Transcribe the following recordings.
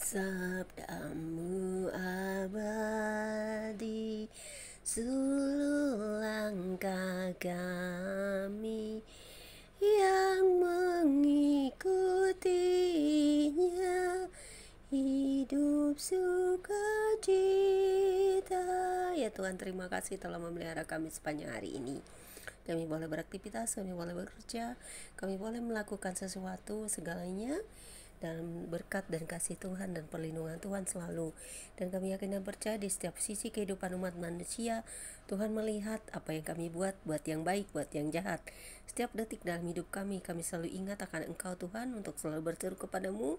Sabdamu abadi, seluruh langkah kami yang mengikutinya, hidup sukacita. Ya Tuhan, terima kasih telah memelihara kami sepanjang hari ini. Kami boleh beraktivitas, kami boleh bekerja, kami boleh melakukan sesuatu, segalanya dalam berkat dan kasih Tuhan dan perlindungan Tuhan selalu. Dan kami yakin dan percaya di setiap sisi kehidupan umat manusia, Tuhan melihat apa yang kami buat yang baik, buat yang jahat. Setiap detik dalam hidup kami selalu ingat akan Engkau Tuhan, untuk selalu berseru kepadamu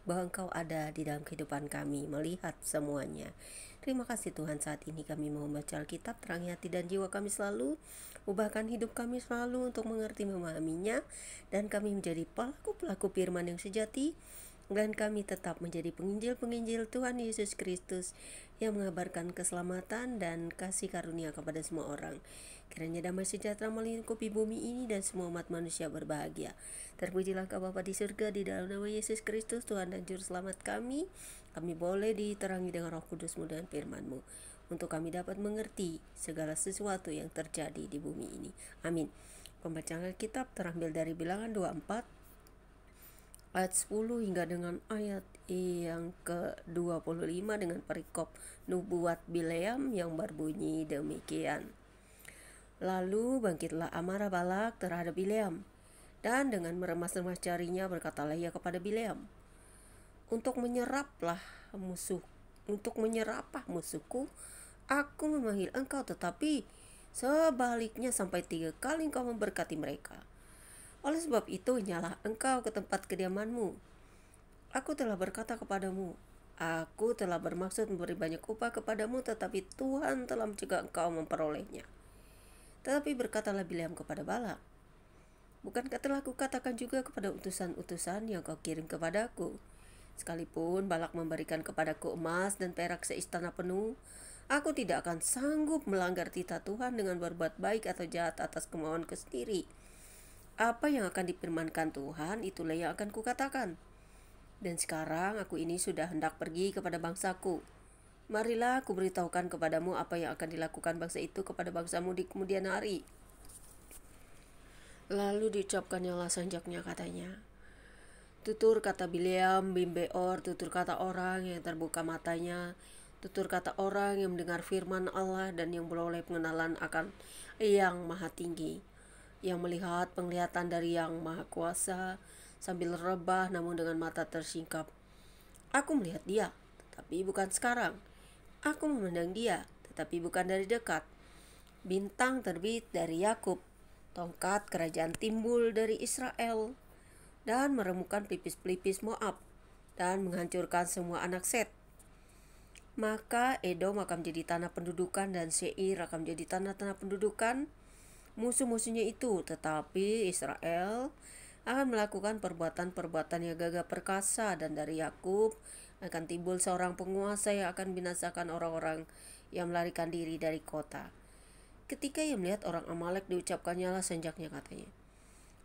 bahwa Engkau ada di dalam kehidupan kami, melihat semuanya. Terima kasih Tuhan, saat ini kami mau membaca Alkitab, terangi hati dan jiwa kami selalu, ubahkan hidup kami selalu untuk mengerti memahaminya, dan kami menjadi pelaku-pelaku firman yang sejati, dan kami tetap menjadi penginjil-penginjil Tuhan Yesus Kristus yang mengabarkan keselamatan dan kasih karunia kepada semua orang. Kiranya damai sejahtera melingkupi bumi ini dan semua umat manusia berbahagia. Terpujilah Engkau Bapa di surga, di dalam nama Yesus Kristus Tuhan dan Juru Selamat kami. Kami boleh diterangi dengan Roh Kudus-Mu dan firman-Mu, untuk kami dapat mengerti segala sesuatu yang terjadi di bumi ini. Amin. Pembacaan Alkitab terambil dari Bilangan 24 ayat 10 hingga dengan ayat yang ke-25 dengan perikop nubuat Bileam yang berbunyi demikian. Lalu bangkitlah amarah Balak terhadap Bileam, dan dengan meremas-remas jarinya berkatalah ia kepada Bileam, untuk menyerapah musuhku, aku memanggil engkau, tetapi sebaliknya sampai 3 kali engkau memberkati mereka. Oleh sebab itu, nyalah engkau ke tempat kediamanmu. Aku telah berkata kepadamu, aku telah bermaksud memberi banyak upah kepadamu, tetapi Tuhan telah mencegah engkau memperolehnya. Tetapi berkatalah Bileam kepada Balak, bukankah telah kukatakan juga kepada utusan-utusan yang kau kirim kepadaku, sekalipun Balak memberikan kepadaku emas dan perak seistana penuh, aku tidak akan sanggup melanggar titah Tuhan dengan berbuat baik atau jahat atas kemauanku sendiri. Apa yang akan difirmankan Tuhan, itulah yang akan kukatakan. Dan sekarang aku ini sudah hendak pergi kepada bangsaku. Marilah aku beritahukan kepadamu apa yang akan dilakukan bangsa itu kepada bangsamu di kemudian hari. Lalu diucapkannya sanjaknya, katanya, tutur kata Bileam bin Beor, tutur kata orang yang terbuka matanya, tutur kata orang yang mendengar firman Allah dan yang beroleh pengenalan akan Yang Maha Tinggi, yang melihat penglihatan dari Yang Maha Kuasa, sambil rebah namun dengan mata tersingkap. Aku melihat dia, tetapi bukan sekarang. Aku memandang dia, tetapi bukan dari dekat. Bintang terbit dari Yakub, tongkat kerajaan timbul dari Israel, dan meremukkan pelipis-pelipis Moab, dan menghancurkan semua anak Set. Maka Edom akan menjadi tanah pendudukan, dan Seir akan menjadi tanah-tanah pendudukan musuh-musuhnya itu. Tetapi Israel akan melakukan perbuatan-perbuatan yang gagah perkasa, dan dari Yakub akan timbul seorang penguasa yang akan binasakan orang-orang yang melarikan diri dari kota. Ketika ia melihat orang Amalek, diucapkannya lah senjaknya, katanya,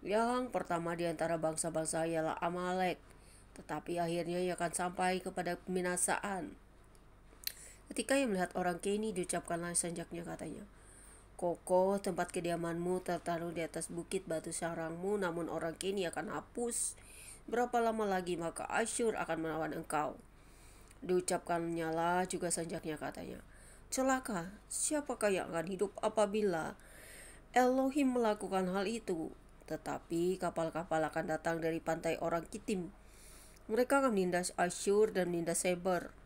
yang pertama di antara bangsa-bangsa ialah Amalek, tetapi akhirnya ia akan sampai kepada pembinasaan. Ketika ia melihat orang Keni, diucapkanlah senjaknya, katanya, kokoh tempat kediamanmu tertaruh di atas bukit batu sarangmu, namun orang Keni akan hapus. Berapa lama lagi maka Asyur akan melawan engkau? Diucapkannya lah juga senjaknya, katanya, celaka, siapakah yang akan hidup apabila Elohim melakukan hal itu? Tetapi kapal-kapal akan datang dari pantai orang Kitim. Mereka akan menindas Asyur dan menindas Seber.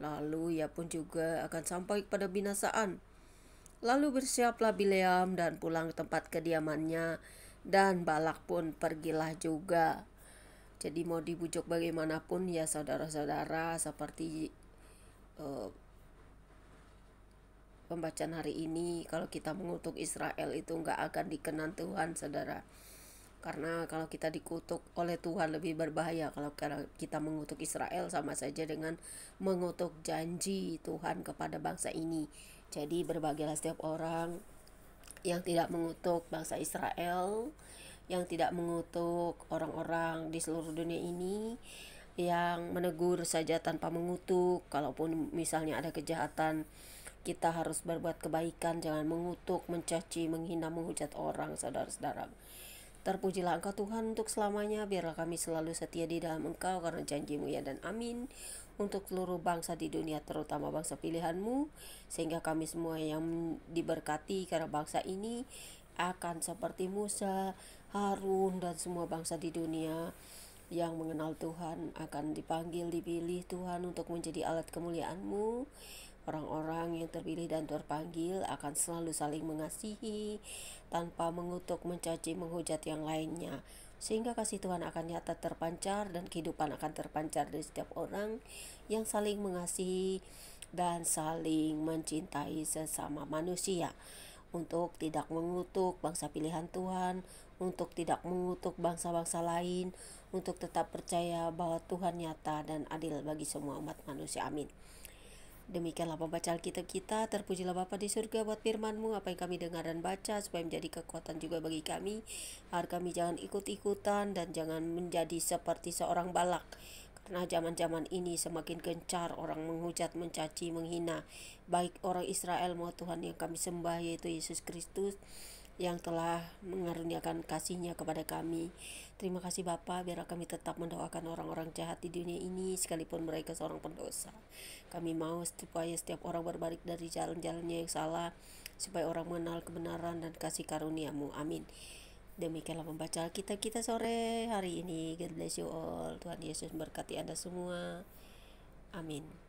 Lalu ia pun juga akan sampai kepada binasaan. Lalu bersiaplah Bileam dan pulang ke tempat kediamannya, dan Balak pun pergilah juga. Jadi mau dibujuk bagaimanapun ya saudara-saudara, seperti pembacaan hari ini, kalau kita mengutuk Israel itu nggak akan dikenan Tuhan, saudara. Karena kalau kita dikutuk oleh Tuhan lebih berbahaya. Kalau kita mengutuk Israel, sama saja dengan mengutuk janji Tuhan kepada bangsa ini. Jadi berbahagialah setiap orang yang tidak mengutuk bangsa Israel, yang tidak mengutuk orang-orang di seluruh dunia ini, yang menegur saja tanpa mengutuk. Kalaupun misalnya ada kejahatan, kita harus berbuat kebaikan, jangan mengutuk, mencaci, menghina, menghujat orang, saudara-saudara. Terpujilah Engkau Tuhan untuk selamanya, biarlah kami selalu setia di dalam Engkau karena janji-Mu ya dan amin. Untuk seluruh bangsa di dunia, terutama bangsa pilihan-Mu, sehingga kami semua yang diberkati karena bangsa ini akan seperti Musa, Harun, dan semua bangsa di dunia yang mengenal Tuhan akan dipanggil, dipilih Tuhan untuk menjadi alat kemuliaan-Mu. Orang-orang yang terpilih dan terpanggil akan selalu saling mengasihi tanpa mengutuk, mencaci, menghujat yang lainnya, sehingga kasih Tuhan akan nyata terpancar dan kehidupan akan terpancar dari setiap orang yang saling mengasihi dan saling mencintai sesama manusia, untuk tidak mengutuk bangsa pilihan Tuhan, untuk tidak mengutuk bangsa-bangsa lain, untuk tetap percaya bahwa Tuhan nyata dan adil bagi semua umat manusia. Amin. Demikianlah pembaca Alkitab kita. Terpujilah Bapa di surga buat firman-Mu, apa yang kami dengar dan baca, supaya menjadi kekuatan juga bagi kami, agar kami jangan ikut-ikutan dan jangan menjadi seperti seorang Balak. Karena zaman-zaman ini semakin gencar orang menghujat, mencaci, menghina baik orang Israel maupun Tuhan yang kami sembah, yaitu Yesus Kristus, yang telah mengaruniakan kasih-Nya kepada kami. Terima kasih Bapa, biar kami tetap mendoakan orang-orang jahat di dunia ini, sekalipun mereka seorang pendosa. Kami mau supaya setiap orang berbalik dari jalan-jalannya yang salah, supaya orang mengenal kebenaran dan kasih karunia-Mu. Amin. Demikianlah membaca kita sore hari ini. God bless you all. Tuhan Yesus memberkati Anda semua. Amin.